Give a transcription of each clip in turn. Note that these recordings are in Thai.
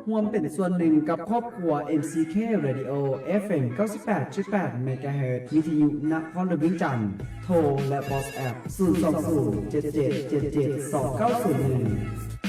ร่วมเป็นส่วนหนึ่งกับครอบครัว MCK Radio FM 98.8 MHz วิทยุนครหลวงเวียงจันทร์โทรและบอสแอป02077772901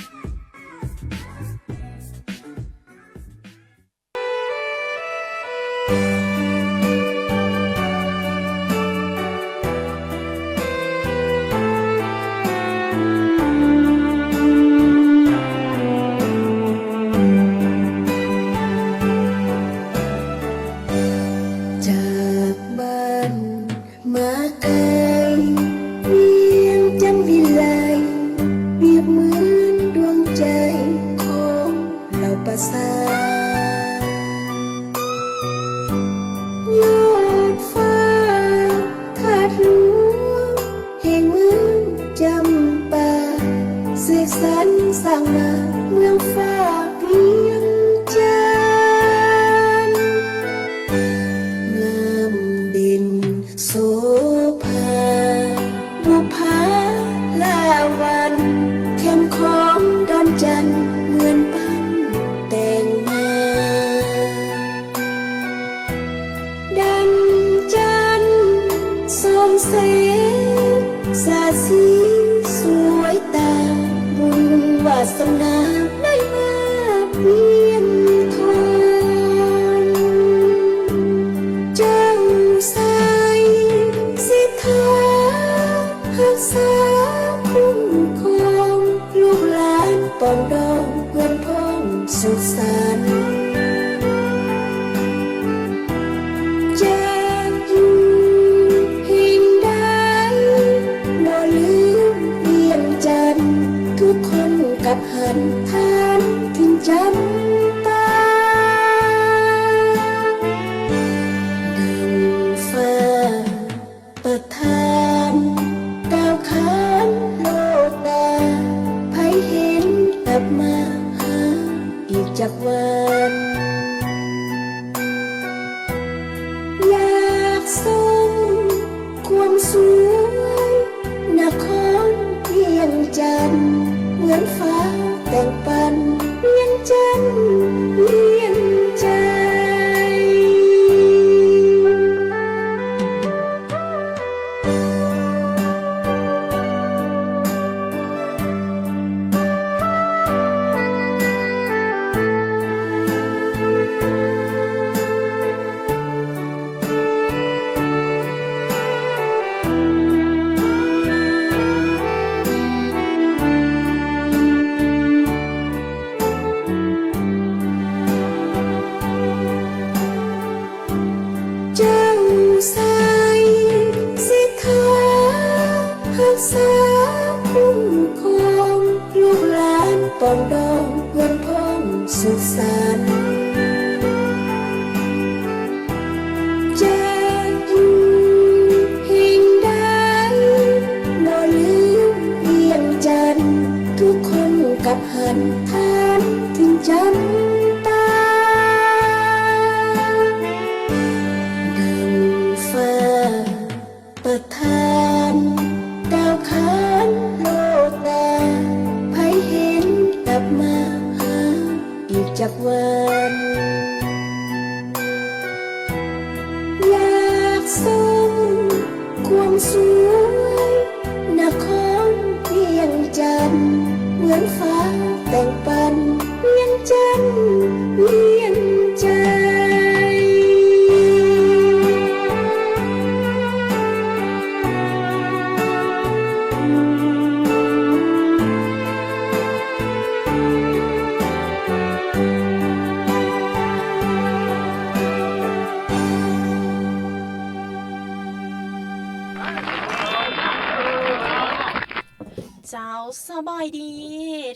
สบายดี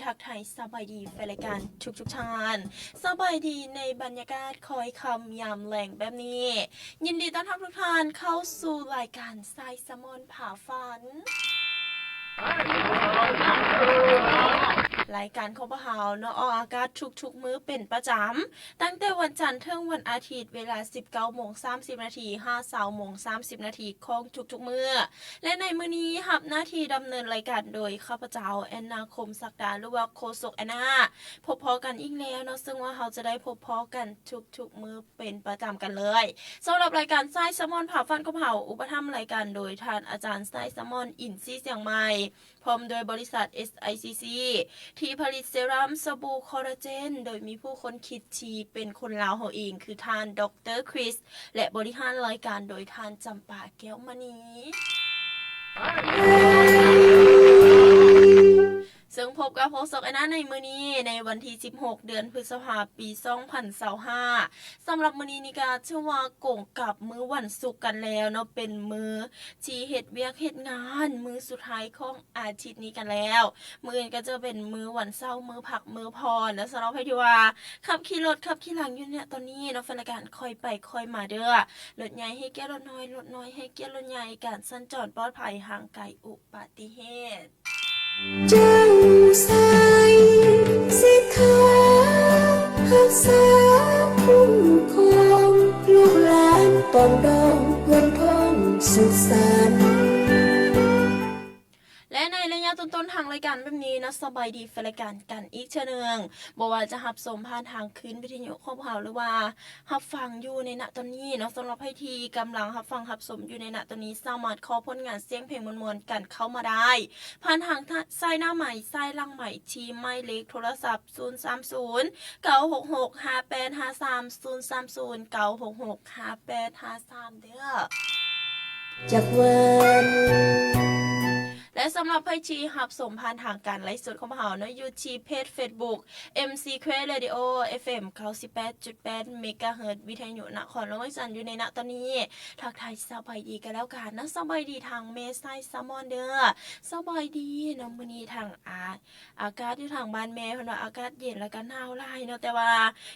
ทักไทยสบายดีแฟนรายการทุกท่านสบายดีในบรรยากาศคอยคำยามแหล่งแบบนี้ยินดีต้อนรับทุกท่านเข้าสู่รายการทรายสมอนผ่าฝันร รายการของพวกเราเนาะออกอากาศทุกๆมื้อเป็นประจำตั้งแต่วันจันทร์ถึงวันอาทิตย์เวลา 19:30 นาที 20:30 ของทุกๆมื้อและในมื้อนี้รับหน้าที่ดำเนินรายการโดยข้าพเจ้าแอนนาคมศักดาหรือว่าโคศกแอนนาพบพอกันอีกแล้วเนาะซึ่งว่าเราจะได้พบพอกันทุกๆมื้อเป็นประจำกันเลยสำหรับรายการไส้แซลมอนผ่าฟันกับเผาอุปถัมภ์รายการโดยท่านอาจารย์ไส้แซลมอนอินซี่เสียงใหม่พร้อมโดยบริษัท SICC ที่ผลิตเซรั่มสบู่คอลลาเจนโดยมีผู้คนคิดชีเป็นคนลาวเฮาเองคือท่านดรคริสและบริหารรายการโดยท่านจำปาแก้วมณีซึ่งพบกับโพสต์แอนนาในมื้อนี้ในวันที่16เดือนพฤษภาคมปี2025สำหรับมื้อนี้นี่ก็ชื่อว่าโก่งกับมื้อวันศุกร์กันแล้วเนาะเป็นมื้อที่เฮ็ดเวียกเฮ็ดงานมื้อสุดท้ายของอาทิตย์นี้กันแล้วมื้ออื่นก็จะเป็นมื้อวันเสาร์มื้อพักมื้อพรและสำหรับใครที่ว่าขับขี่รถขับขี่หลังอยู่เนี่ยตอนนี้เนาะแฟนรายการค่อยไปค่อยมาเด้อรถใหญ่ให้แก่รถน้อยรถน้อยให้แก่รถใหญ่การสัญจรปลอดภัยห่างไกลอุบัติเหตุเจ้าสายสิทธาหักษาคุ้มครองลูกหลานปองดองเงินทองสุขสันต์และในระยะต้นๆทางรายการแบบนี้นะสบายดีแฟนรายการกันอีกเช่นนึงบอกว่าจะรับชมผ่านทางคืนวิทยุของเราหรือว่ารับฟังอยู่ในณตอนนี้เนาะสำหรับให้ที่กำลังรับฟังรับชมอยู่ในณตอนนี้สามารถขอผลงานเสียงเพลงมวลๆกันเข้ามาได้ผ่านทางสายหน้าใหม่สายหลังใหม่ที่หมายเลขโทรศัพท์030 966 5853 030 966 5853เด้อจากวันและสำหรับไพ่ชีหับสมผ่านทางการไลฟ์สดของเราเนาะอยู่ที่เพจ Facebook MCQ Radio FM 98.8 MHz วิทยุนครหลวงจันทร์อยู่ในณตอนนี้ทักทายสบายดีกันแล้วกันนะสบายดีทางเมสไซแซลมอนเด้อสบายดีเนาะมื้อนี้ทางอากาศอยู่ทางบ้านแม่เพิ่นว่าอากาศเย็นแล้วก็หนาวหลายเนาะแต่ว่า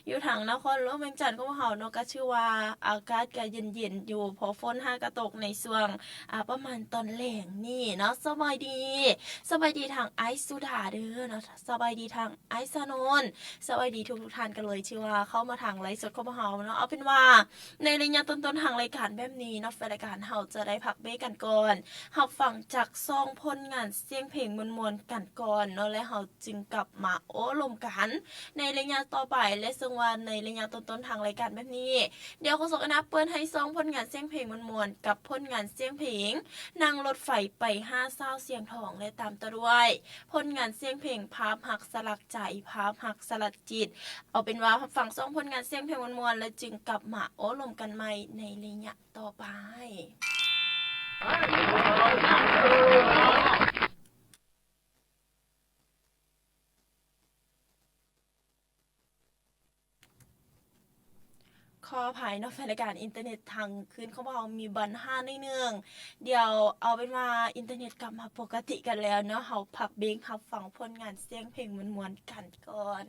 อยู่ทางนครหลวงจันทร์ของเราเนาะก็ชื่อว่าอากาศก็เย็นๆอยู่พอฝนกระตกในช่วงประมาณตอนแลงนี่เนาะสบายดีทางไอซ์สุดาเด้อเนาะสบายดีทางไอซ์สนนสบายดีทุกท่านกันเลยชื่อว่าเข้ามาทางไลฟ์สดของเฮาเนาะเอาเป็นว่าในระยะต้นๆทางรายการแบบนี้เนาะรายการเฮาจะได้พักเบรกกันก่อนเฮาฟังจากซองผลงานเสียงเพลงมวลๆกันก่อนเนาะและเฮาจึงกลับมาโอ้ลมกันในระยะต่อไปและซึ่งว่าในระยะต้นๆทางรายการแบบนี้เดี๋ยวขอส่งนะเปิดให้ซองผลงานเสียงเพลงมวลๆกับผลงานเสียงเพลงนั่งรถไฟไป5 เศร้าเสียงทองและตามต่อด้วยผลงานเสียงเพลงภาพหักสลักใจภาพหักสลักจิตเอาเป็นว่าฟัง2ผลงานเสียงเพลงมวลๆแล้วจึงกลับมาโอ้ลมกันใหม่ในระยะต่อไปขออภัยเนาะแฟนรายการอินเทอร์เน็ตทางคืนเขาบอกมีบัน5นิดนึงเดี๋ยวเอาเป็นว่าอินเทอร์เน็ตกลับมาปกติกันแล้วเนาะเฮาพักเบรกรับฟังผลงานเสียงเพลงมวลๆกันก่อน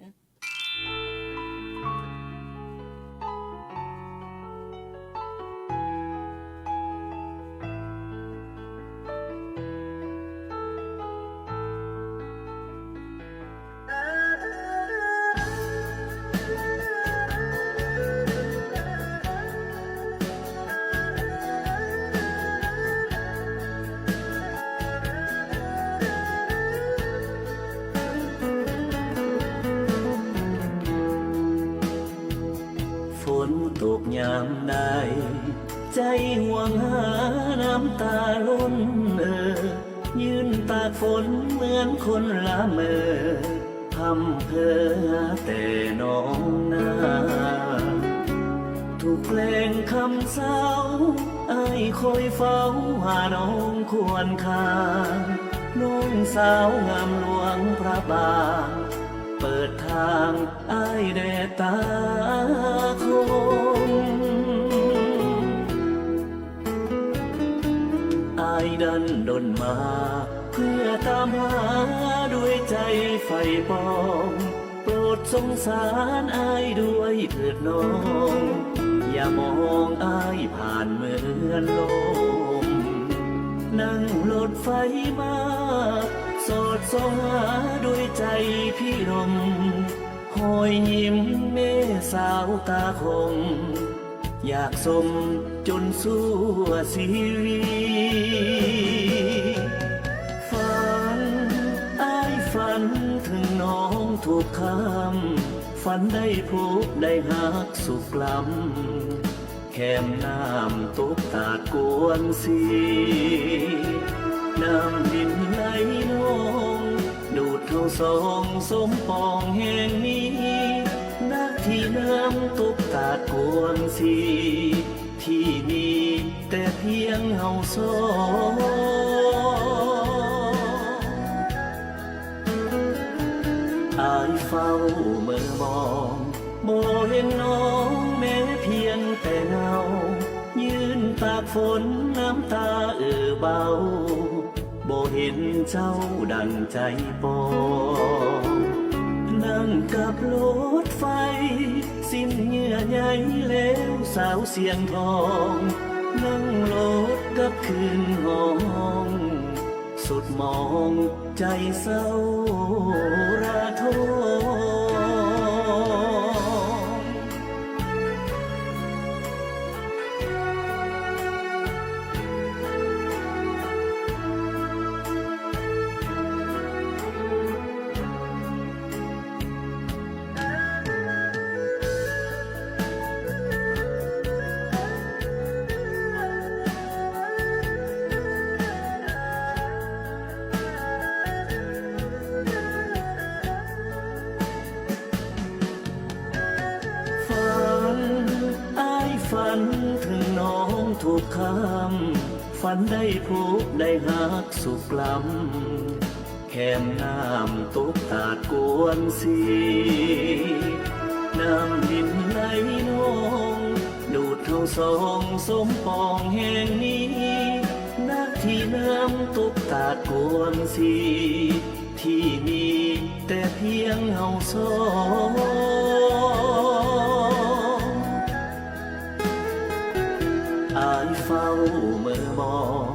ฝนตกยามใดใจห่วงหาน้ำตาล้นยืนตากฝนเหมือนคนละเมอพำเพอแต่น้องนาทุกเพลงคำเศร้าไอ้คอยเฝ้าหาน้องควรคาน้องสาวงามหลวงพระบางเปิดทางไอ้แดดตาคมไอ้ดันดนมาเพื่อตามหาด้วยใจไฟปองโปรดสงสารไอ้ด้วยเถิดน้องอย่ามองไอ้ผ่านเหมือนลมนั่งรถไฟมาส โสดโซหาด้วยใจพี่ลมหอยยิ้มเมสาวตาคมอยากสมจนสู้ชีวิตฝันอ้ายฝันถึงน้องทุกคำฝันได้พบได้หักสุขลำแคมน้ำตกตาดกวนสีน้ำดินไหลนองดูดเข้าสองสมปองแห่งนี้นักที่น้ำตกตาดกวนสีที่มีแต่เพียงเฮาสองอายเฝ้าเมื่อมองบ่เห็นน้องแม้เพียงแต่เงายืนตากฝนน้ำตาเบาบ่เห็นเจ้าดังใจปองนั่งกับรถไฟสิ้นเหงื่อใยแล้วสาวเสียงทองนั่งรถกับคืนห้องสุดมองใจเศร้าระทมฝันถึงน้องทุกคำฝันได้พบได้หักสุขลำแคมน้ำตกตาดกวนสีน้ำดินไหลนองดูดเข้าสองสมปองแห่งนี้นักที่น้ำตกตาดกวนสีที่มีแต่เพียงเฮาสองอายเฝ้าเมื่อมอง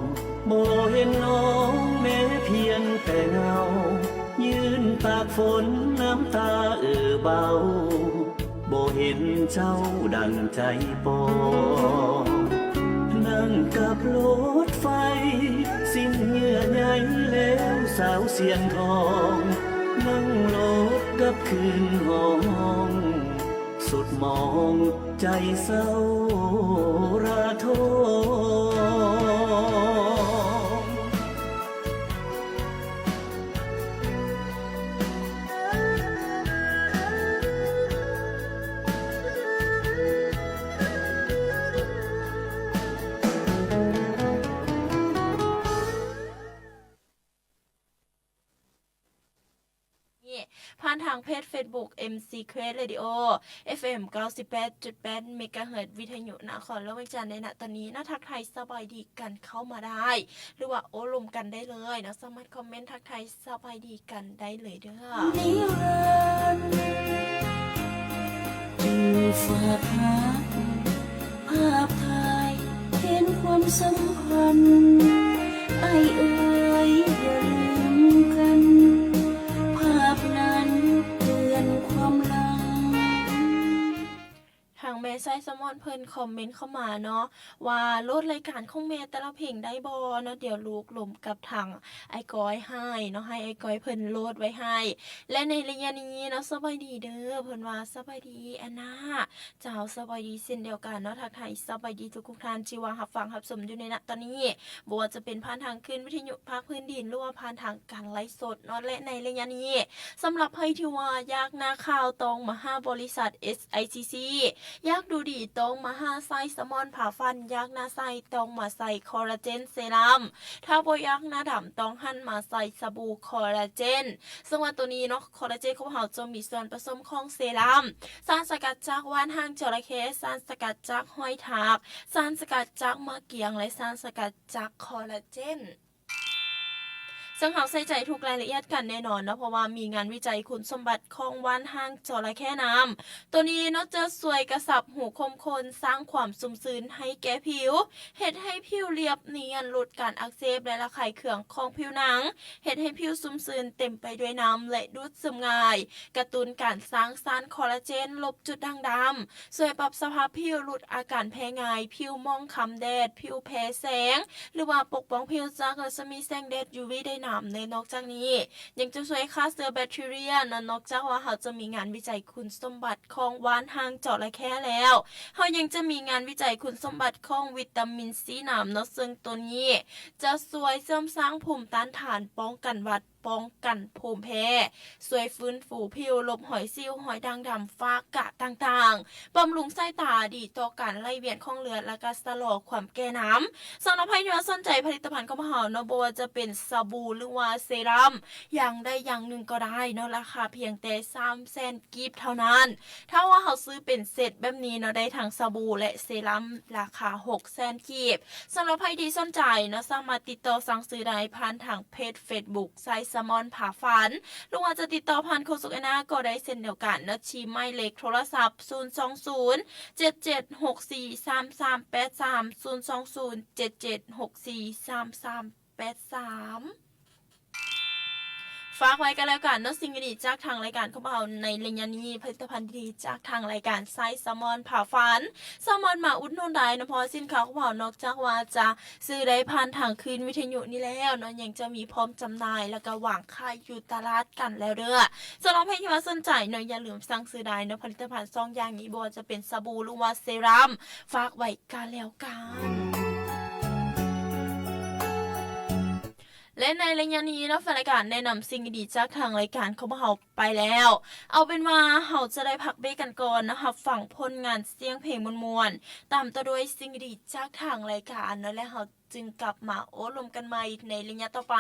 บ่เห็นน้องแม้เพียงแต่เงายืนตากฝนน้ำตาเบาบ่เห็นเจ้าดังใจปองนั่งกับรถไฟสิ้นเหงื่อใยแล้วสาวเสียงทองนั่งรถกับคืนห้องสุดมองใจเศร้าระทม ผ่านทางเพจ Facebook MC Quest Radio FM 98.8 เมกะเฮิรตซ์วิทยุนครหลวงวิจารณ์ในณตอนนี้ทักทายสบายดีกันเข้ามาได้ หรือว่าโอ้ลมกันได้เลยนะสามารถคอมเมนต์ทักทายสบายดีกันได้เลยเด้อนิรันดร์อยู่ฝากหาภาพถ่ายเห็นความสำคัญไอ้เอ๋ยอย่าลืมกันภาพนั้นเตือนความหลังทางแม่ไซสมอนเพิ่นคอมเมนต์เข้ามาเนาะว่าโหลดรายการของแม่แต่ละเพลงได้บ่เนาะเดี๋ยวลูกลมกับทางไอ้ก้อยให้เนาะให้ไอ้ก้อยเพิ่นโหลดไว้ให้และในระยะนี้เนาะสบายดีเด้อเพิ่นว่าสบายดีแอนนาเจ้าสบายดีเช่นเดียวกันเนาะทักทายสบายดีทุกท่านที่ว่ารับฟังรับชมอยู่ในณตอนนี้บ่ว่าจะเป็นผ่านทางคลื่นวิทยุภาคพื้นดินหรือว่าผ่านทางการไลฟ์สดเนาะและในระยะนี้สำหรับใครที่ว่าอยากนาข่าวตรงมาหาบริษัท SICC อยากดูดีตรงมาหาไซสมอนผ่าฟันอยากหน้าใสตรงมาใส่คอลลาเจนเซรั่มถ้าบ่อยากหน้าดำต้องหันมาใส่สบู่คอลลาเจนซึ่งว่าตัวนี้เนาะคอลลาเจนของเราจะมีส่วนผสมของเซรั่มสารสกัดจากว่านหางจระเข้สารสกัดจากหอยทากสารสกัดจากมะเกียงและสารสกัดจากคอลลาเจน ซึ่งเขาใส่ใจทุกรายละเอียดกันแน่นอนนะเพราะว่ามีงานวิจัยคุณสมบัติของว่านหางจระเข้น้ำตัวนี้เนาะจะสวยกระสับหูคมคนสร้างความชุ่มชื้นให้แก่ผิวเฮ็ดให้ผิวเรียบเนียนลดการอักเสบและระคายเคืองของผิวหนังเฮ็ดให้ผิวชุ่มชื้นเต็มไปด้วยน้ำและดูดซึมง่ายกระตุ้นการสร้างสารคอลลาเจนลบจุดด่างดำช่วยปรับสภาพผิวลดอาการแพ้ง่ายผิวมองคล้ำแดดผิวแพ้แสงหรือว่าปกป้องผิวจากรัศมีแสงแดด UV ได้น้ำในนอกจากนี้ยังจะช่วยฆ่าเชื้อแบคทีเรียนอกจากว่าเขาจะมีงานวิจัยคุณสมบัติของว่านหางจระเข้แล้วเขายังจะมีงานวิจัยคุณสมบัติของวิตามินซีน้ำซึ่งตัวนี้จะช่วยเสริมสร้างภูมิต้านทานป้องกันหวัดป้องกันภูมิแพ้ช่วยฟื้นฟูผิวลบหอยซิวหอยด่างดำฝ้ากระต่างๆบำรุงสายตาดีต่อการไหลเวียนของเลือดและก็ชะลอความแก่น้ำสำหรับใครที่สนใจผลิตภัณฑ์ของเราเนาะบ่ว่าจะเป็นสบู่หรือว่าเซรั่มอย่างใดอย่างหนึ่งก็ได้เนาะราคาเพียงแต่300,000 กีบเท่านั้นถ้าว่าเขาซื้อเป็นเซตแบบนี้เนาะได้ทั้งสบู่และเซรั่มราคา600,000 กีบสำหรับใครที่สนใจเนาะสามารถติดต่อสั่งซื้อได้ผ่านทางเพจ Facebook ไซสมอนผ่าฝันหรือว่าจะติดต่อผ่านโฆษณาก็ได้เช่นเดียวกันเนาะชี้หมายเลขโทรศัพท์02077643383 ฝากไว้กันแล้วกันเนาะสิ่งดีจากทางรายการของเราในเรื่องนี้ผลิตภัณฑ์ดีจากทางรายการไซส์แซลมอนผ่าฟันแซลมอนมาอุดหนุนได้นะเพราะสินค้าของเรานอกจากว่าจะซื้อได้ผ่านทางคืนวิทยุนี่แล้วเนาะยังจะมีพร้อมจำหน่ายแล้วก็วางขายอยู่ตลาดกันแล้วเด้อสำหรับใครที่ว่าสนใจเนาะอย่าลืมสั่งซื้อได้เนาะผลิตภัณฑ์2อย่างนี้บ่ว่าจะเป็นสบู่หรือว่าเซรั่มฝากไว้กันแล้วกันและในระยะนี้เนาะรายการแนะนำสิ่งดีจากทางรายการของเราไปแล้วเอาเป็นว่าเราจะได้พักเบรกกันก่อนนะคะฟังผลงานเสียงเพลงมวลๆตามต่อด้วยสิ่งดีจากทางรายการเนาะและเราจึงกลับมาโอ้ลมกันใหม่ในระยะต่อไป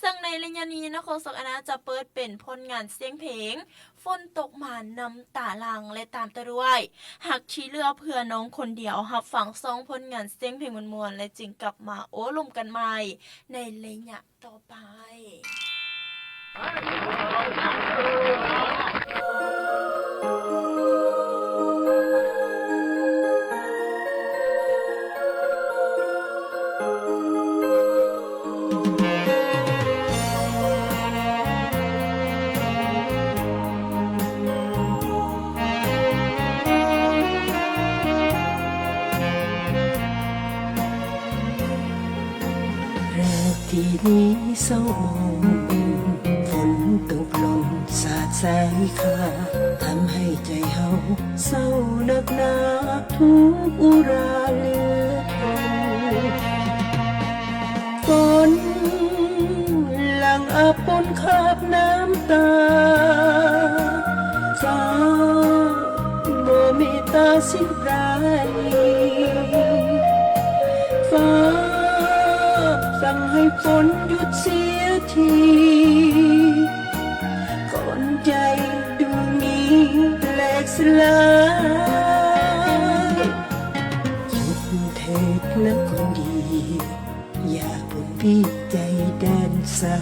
ซึ่งในระยะนี้นะโคศกอนาจะเปิดเป็นผลงานเสียงเพลงฝนตกมาน้ำตาลังและตามต่อด้วยหักชี้เรือเพื่อน้องคนเดียวรับฟัง2ผลงานเสียงเพลงมวลๆและจึงกลับมาโอ้ลมกันใหม่ในระยะต่อไปที่นี้เศร้ามองฝนตกหล่นสาดแสงขาทำให้ใจเฮาเศร้าหนักหนาทุกอุราเหลือทนฝนหลังอาบปนคาบน้ำตาฟ้าโมเมตาสิ้นปราณีฟ้าสั่งให้ฝนหยุดเสียทีก่อนใจดวงนี้แหลกสลายหยุดเถิดนะคนดีอย่าบ่นพี่ใจแดนสา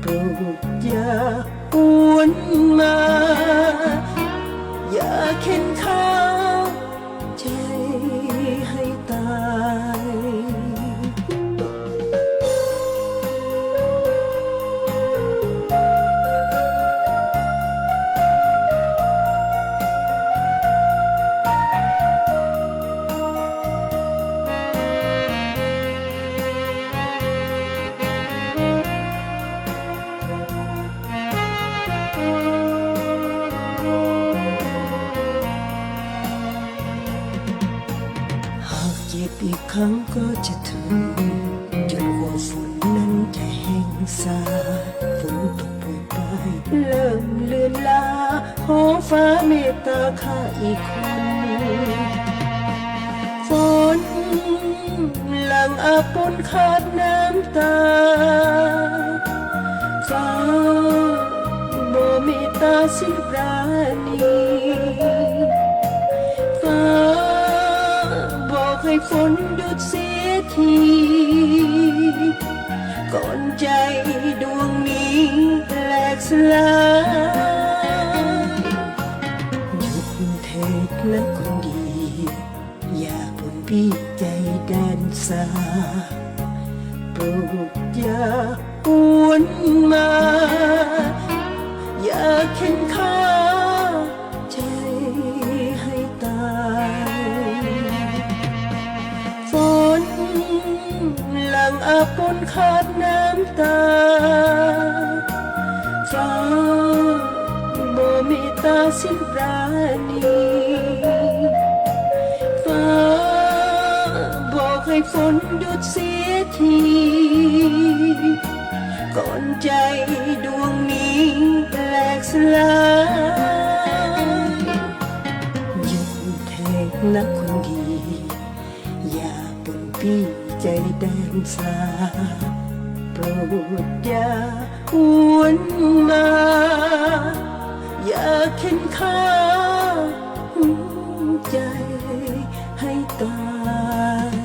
โปรดอย่าหวนมาอย่าเข็นข้าวใจให้ตายอีกครั้งก็จะถึงจนกว่าฝนนั้นจะแห้งสาฝนตกโปรยปลายเริ่มเลือนลาขอฟ้าเมตตาข้าอีกคนฝนหลังอาบปนขาดน้ำตาฟ้าโมเมตตาสิ้นปราณีฟ้าให้ฝนหยุดเสียที ก่อนใจดวงนี้แตกสลายหยุดเถิดนะคนดี อย่าบ่นพี่ใจแดนสาโปรดอย่าหวนมา อย่าเข็นฆ่าใจให้ตายฝนหลังอาบปนขาดน้ำตาฟ้าบ่มีตาสิ้นปราณีฟ้าบอกให้ฝนหยุดเสียทีก่อนใจดวงนี้แตกสลายหยุดเถิดนะคนดี อย่าบ่นพี่ใจแดนสาโปรดอย่าหวนมา อย่าเข็นฆ่าใจให้ตาย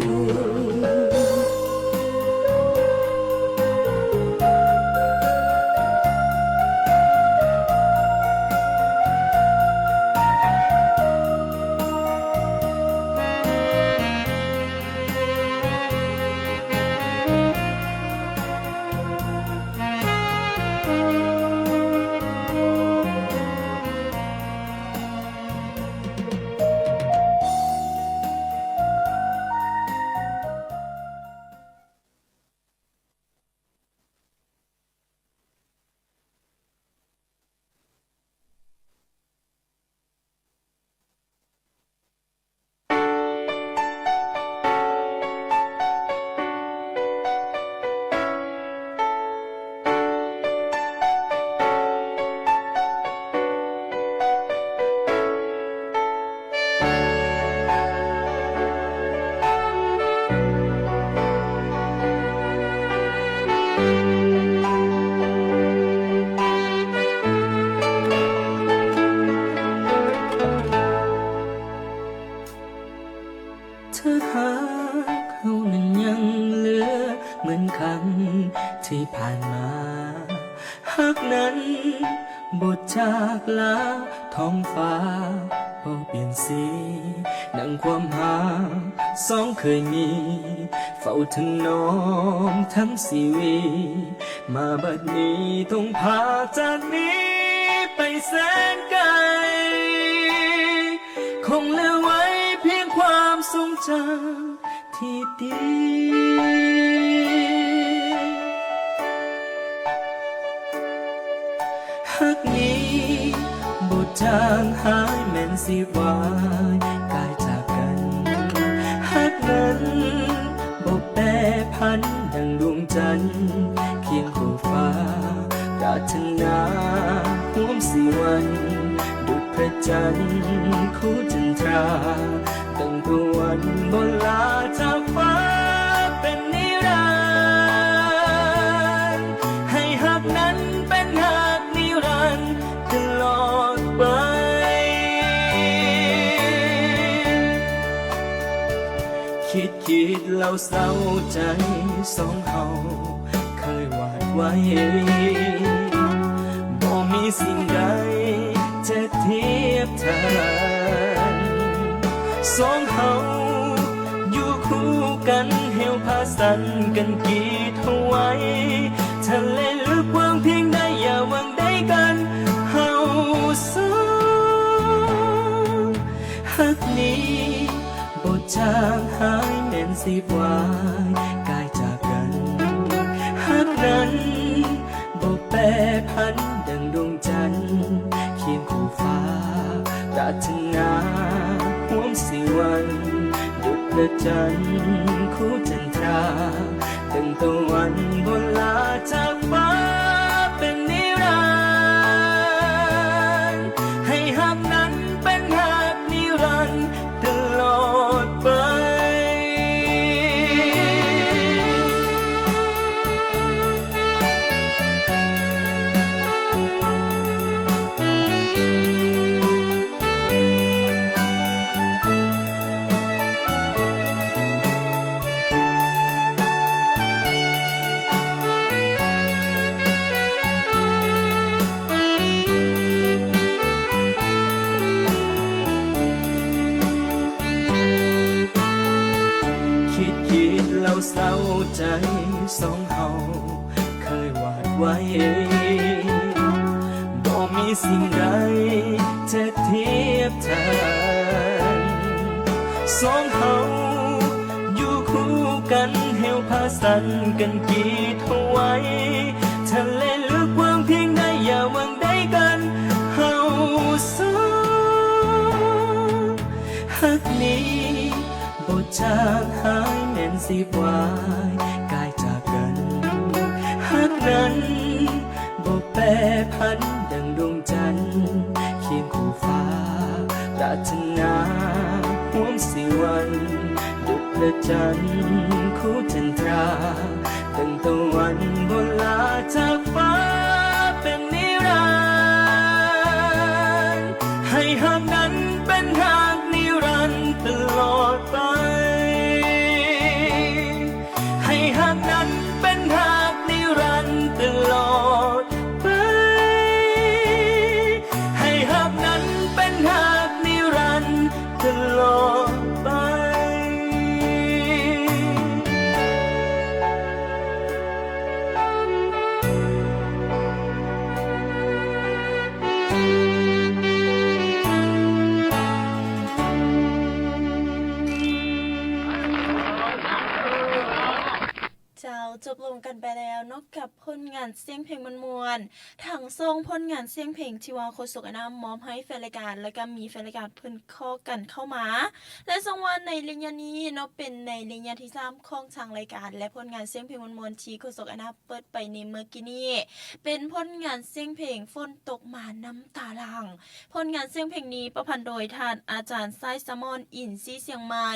เธอหาเขานั้นยังเหลือเหมือนครั้งที่ผ่านมาหากนั้นบทจากลาท้องฟ้าบ่เปลี่ยนสีดังความหาสองเคยมีเฝ้าถนอมทั้งชีวิตมาบัดนี้ต้องพาจากนี้ไปแสนไกลคงเหลือไว้เพียงความทรงจำที่ดีหากนี้บทจางหายแม่นสิวายกายจากกันหากนั้นบ่แปรพันดังดวงจันทร์เคียงคู่ฟ้าปรารถนาห่วมสิวันดุจพระจันทร์คู่จันทราตั้งแต่วันบนลาจากฟ้าเป็นนิรันดร์ให้หักนั้นเป็นหักนิรันดร์ตลอดไปคิดแล้วเศร้าใจสองเฮาเคยวาดไว้บ่มีสิ่งใดจะเทียบทานสองเฮาอยู่คู่กันเหี่ยวพาสันกันกีดเอาไว้ทะเลลึกกว้างเพียงใดอย่าหวังได้กันเฮาสองหักนี้บทจางหายแม่นสิบวายกายจากกันหักนั้นบ่แปรพันดังดวงจันทร์เคียงคู่ฟ้าปรารถนาห่วมสิวันดุจพระจันทร์คู่จันทราตั้งแต่วันบนลาจากฟ้าเป็นนิรันดร์ให้หักนั้นเป็นหักนิรันดร์ตลอดไป เ สิ่งใดจะเทียบทานสองเขาอยู่คู่กันเฮวพาสันกันกีดเอาไว้ทะเลลึกกว้างเพียงใดอย่าหวังได้กันเฮาสองฮักนี้บ่จากหายแม่นสิบวายกายจากกันฮักนั้นบ่แปรพันดังดวงจันทร์เคียงคู่ฟ้าปรารถนาห่วงสิวันดุจพระจันทร์คู่จันทราตั้งตะวันบ่ลาจากฟ้าเป็นนิรันดร์ให้หักนั้นเป็นหักนิรันดร์ตลอดไปให้หักนั้นเป็นหักนิรันดร์ตลอดไปให้หักนั้นเป็นหักนิรันดร์ตลอดไป เจ้าจบลงกันไปแล้วเนอกกับผลงานเสียงเพลงมวลๆทั้งทรงผลงานเสียงเพลงที่ว่าโฆษกอนามอมให้แฟนรายการแล้วก็มีแฟนรายการเพิ่นข้อกันเข้ามา และทรงว่าในระยะนี้เนาะเป็นในระยะที่3ของทางรายการ และผลงานเสียงเพลงมวลๆที่โฆษกอนามเปิดไปในเมื่อกี้นี้เป็นผลงานเสียงเพลงฝนตกมาน้ำตาหลั่งผลงานเสียงเพลงนี้ประพันธ์โดยท่านอาจารย์ไซซามอนอินซีเสียงใหม่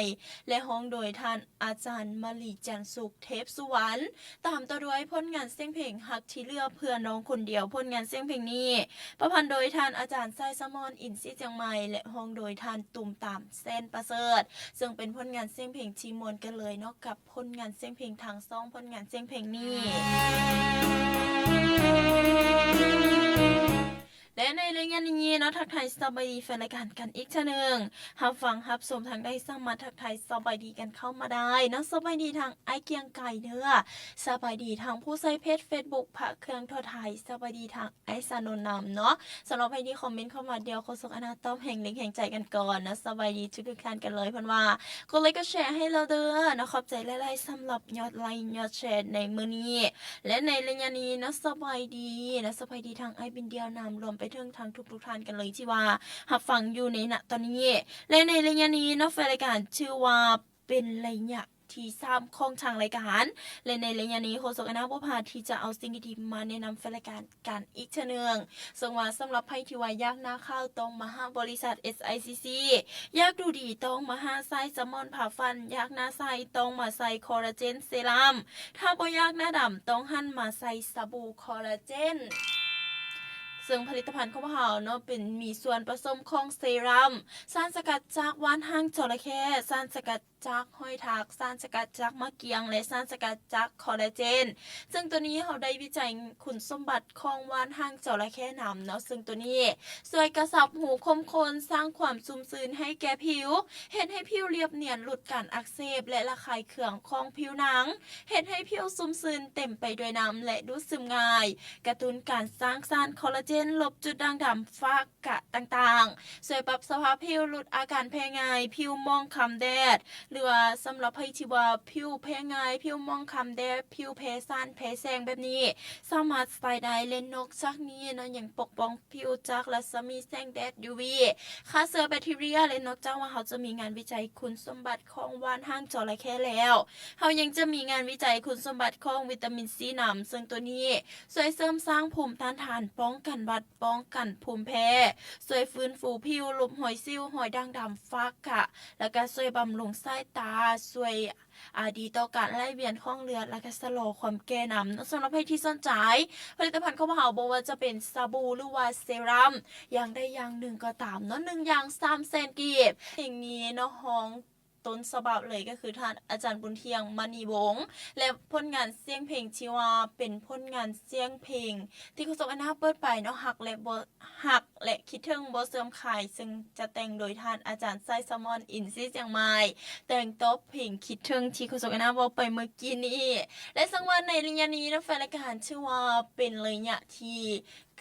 และร้องโดยท่านอาจารย์มลีจันทร์สุขเทพสุวรรณตามต่อด้วยผลงานเสียงเพลงฮักที่เลือกเพื่อน้องคนเดียวผลงานเสียงเพลงนี้ประพันธ์โดยท่านอาจารย์ไซซามอนอินซีเสียงใหม่และร้องโดยท่านตุ่มตามเส้นประเสริฐซึ่งเป็นผลงานเสียงเพลงที่มวลกันเลยเนาะกับผลงานเสียงเพลงทางซ่องผลงานเสียงเพลงนี้ และในรายงานนี้เนาะทักทายสบายดีแฟนรายการกันอีกทีนึงรับฟังรับชมทางได้สามารถทักทายสบายดีกันเข้ามาได้เนาะสบายดีทางไอเกียงไก่เด้อสบายดีทางผู้ใช้เพจ Facebook พระเครื่องทั่วไทยสบายดีทางไอซานนนำเนาะสำหรับใครที่คอมเมนต์เข้ามาเดียวโฆษกอนาตอมแห่งเล็กแห่งใจกันก่อนนะสบายดีทุกท่านกันเลยเพิ่นว่ากดไลค์ก็แชร์ให้เราเด้อนะขอบใจหลายๆสำหรับยอดไลค์ยอดแชร์ในมื้อนี้และในรายงานนี้นะสบายดีนะสบายดีทางไอบินเดียวนำรวมไปถึงทางทุกทานกันเลยที่ว่าหับฟังอยู่ในณตอนนี้และในระยะนี้เนาะรายการชื่อว่าเป็นระยะที่3ของทางรายการและในระยะนี้โฆษกอนาบ่พลาดที่จะเอาสิ่งดีๆมาแนะนำแฟนรายการกันอีกเช่นนึงซึ่งว่าสำหรับใครที่ว่าอยากหน้าข้าวต้องมาหาบริษัท SICC อยากดูดีต้องมาหาไซแซลมอนผ่าฟันอยากหน้าใสต้องมาใส่คอลลาเจนเซรั่มถ้าบ่อยากหน้าดำต้องหันมาใส่สบู่คอลลาเจนซึ่งผลิตภัณฑ์ของพวกเราเนาะเป็นมีส่วนผสมของเซรั่มสารสกัดจากว่านหางจระเข้สารสกัดจากหอยทากสารสกัดจากมะเกียงและสารสกัดจากคอลลาเจนซึ่งตัวนี้เขาได้วิจัยคุณสมบัติของว่านหางจระเข้นำเนาะซึ่งตัวนี้ช่วยกระชับหูคมคนสร้างความชุ่มชื้นให้แก่ผิวเฮ็ดให้ผิวเรียบเนียนหลุดการอักเสบและระคายเคืองของผิวหนังเฮ็ดให้ผิวชุ่มชื้นเต็มไปด้วยน้ำและดูดซึมง่ายกระตุ้นการสร้างสารคอลลาเจนลบจุดด่างดำฝ้ากระต่างๆช่วยปรับสภาพผิวลดอาการแพ้ง่ายผิวมองคล้ำแดดหรือว่าสำหรับใครที่ว่าผิวแพ้ง่ายผิวมองคล้ำแดดผิวแพ้ซ่านแพ้แสงแบบนี้สามารถใส่ได้เล่นนอกจากนี้เนาะยังปกป้องผิวจากรัศมีแสงแดด UV ฆ่าเชื้อแบคทีเรียและนอกจากว่าเขาจะมีงานวิจัยคุณสมบัติของว่านหางจระเข้แล้วเขายังจะมีงานวิจัยคุณสมบัติของวิตามินซีนำซึ่งตัวนี้ช่วยเสริมสร้างภูมิต้านทานป้องกันหวัดป้องกันภูมิแพ้ช่วยฟื้นฟูผิวลบหอยซิวหอยด่างดำฟ้ากะแล้วก็ช่วยบำรุงสายตาช่วยดีต่อการไหลเวียนของเลือดและก็ชะลอความแก่นำสำหรับใครที่สนใจผลิตภัณฑ์ของเราบอกว่าจะเป็นสบู่หรือว่าเซรั่มอย่างใดอย่างหนึ่งก็ตามเนาะ1อย่าง3 แสนกีบอย่างนี้เนาะห้องต้นฉบับเลยก็คือท่านอาจารย์บุญเทียงมณีวงศ์และผลงานเสียงเพลงที่ว่าเป็นผลงานเสียงเพลงที่โฆษกอนาเปิดไปเนาะหักและคิดถึงบ่เสื่อมคลายซึ่งจะแต่งโดยท่านอาจารย์ไซซามอนอินซีเสียงใหม่แต่งตบเพลงคิดถึงที่โฆษกอนาบอกไปเมื่อกี้นี้และสังวันในระยะนี้นะแฟนรายการชื่อว่าเป็นระยะที่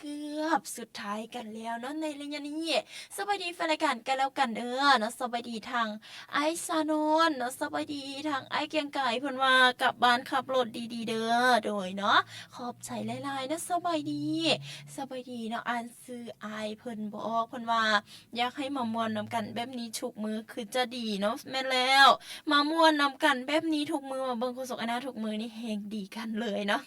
เกือบ บสุดท้ายกันแล้วเนาะในระยะนี้สบายดีแฟนรายการกันแล้วกันเด้อเนาะสบายดีทางไอซานนเนาะสบายดีทางไอเกียงไก่เพิ่นว่ากลับบ้านขับรถดีๆเด้อโดยเนาะขอบใจหลายๆนะสบายดีเนาะอ่านซื้อไอเพิ่นบอกเพิ่นว่าอยากให้มามวนนำกันแบบนี้ทุกมือคือจะดีเนาะแม่นแล้วมามวนนำกันแบบนี้ทุกมือมาเบิ่งโฆษกอนาทุกมือนี่แฮงดีกันเลยเนาะ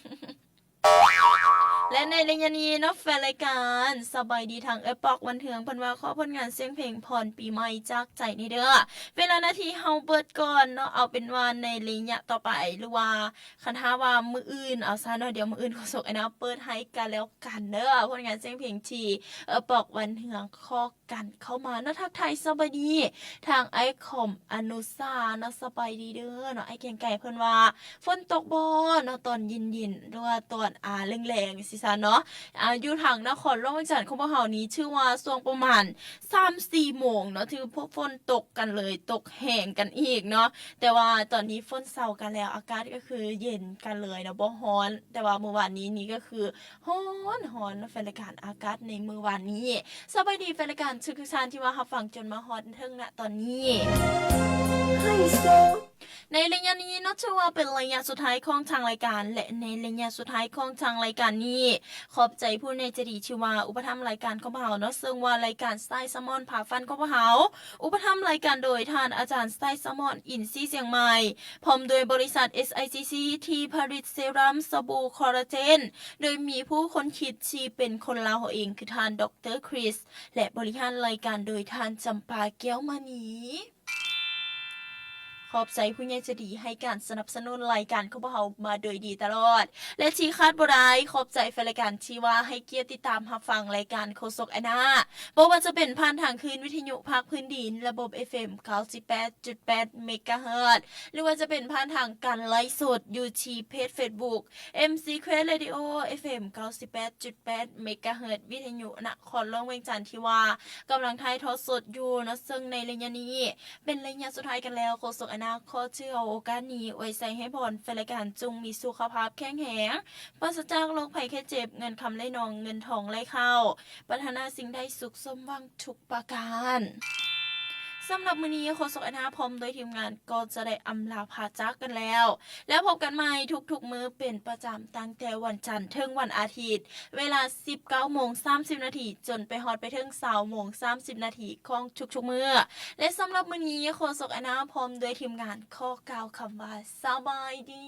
และในระยะนี้เนาะแฟนรายการสบายดีทางเอปอกวันเทืองเพิ่นว่าขอผลงานเสียงเพลงพรปีใหม่จากใจนี่เด้อเวลานาทีเฮาเบิดก่อนเนาะเอาเป็นว่าในระยะต่อไปหรือว่าคันถ้าว่ามื้ออื่นเอาซะเนาะเดี๋ยวมื้ออื่นขอส่งไอ้นะเปิดให้กันแล้วกันเด้อผลงานเสียงเพลงที่เอปอกวันเทืองขอกันเข้ามาเนาะทักทายสบายดีทางไอคอมอนุสาเนาะสบายดีเด้อเนาะไอเกียงไก่เพิ่นว่าฝนตกบ่เนาะตอนเย็นๆหรือว่าตอนแรงๆสิซะเนาะอยู่ทางนครหลวงเวียงจันทน์ของพวกเฮานี้ชื่อว่าช่วงประมาณ 3-4 โมงเนาะที่พวกฝนตกกันเลยตกแห้งกันอีกเนาะแต่ว่าตอนนี้ฝนเซากันแล้วอากาศก็คือเย็นกันเลยเนาะบ่ร้อนแต่ว่าเมื่อวานนี้นี่ก็คือร้อนแฟนรายการอากาศในมื้อวานนี้สวัสดีแฟนรายการทุกท่านที่ว่ารับฟังจนมาฮอดถึงณตอนนี้ ให้โซ ในระยะนี้เนาะถือว่าเป็นระยะสุดท้ายของทางรายการและในระยะสุดท้ายของทางรายการนี้ขอบใจผู้ในใจดีชื่อว่าอุปถัมภ์รายการของพวกเราเนาะซึ่งว่ารายการสไตล์แซลมอนผ่าฟันของพวกเราอุปถัมภ์รายการโดยท่านอาจารย์สไตล์แซลมอนอินซีเชียงใหม่พร้อมโดยบริษัท SICC ที่ผลิตเซรั่มสบู่คอลลาเจนโดยมีผู้คนคิดที่เป็นคนลาวเองคือท่านดรคริสและบริหารรายการโดยท่านจำปาแก้วมณีขอบใจผู้ใหญ่ใจดีให้การสนับสนุนรายการของพวกเรามาโดยดีตลอดและที่คาดบ่ได้ขอบใจแฟนรายการที่ว่าให้เกียรติติดตามรับฟังรายการโฆษกอนาบ่ว่าจะเป็นผ่านทางคลื่นวิทยุภาคพื้นดินระบบ FM 98.8 เมกะเฮิรตซ์หรือว่าจะเป็นผ่านทางการไลฟ์สดอยู่ที่เพจ Facebook MC Quest Radio FM 98.8 เมกะเฮิรตซ์วิทยุนครหลวงเวียงจันทน์ที่ว่ากำลังถ่ายทอดสดอยู่เนาะซึ่งในระยะนี้เป็นระยะสุดท้ายกันแล้วโฆษกอนาขอเชื่อโอกาสนี้ไว้ใส่ให้พรแฟนรายการจงมีสุขภาพแข็งแรงปราศจากโรคภัยแค่เจ็บเงินคำไหลนองเงินทองไหลเข้าปรารถนาสิ่งใดสุขสมหวังทุกประการสำหรับมื้อนี้โฆษกอนาพร้อมโดยทีมงานก็จะได้อำลาพาจากกันแล้วพบกันใหม่ทุกๆมื้อเป็นประจำตั้งแต่วันจันทร์ถึงวันอาทิตย์เวลา 19:30 นาทีจนไปฮอดไปถึง 20:30 นาทีของทุกๆมื้อและสำหรับมื้อนี้โฆษกอนาพร้อมโดยทีมงานขอกล่าวคำว่าสบายดี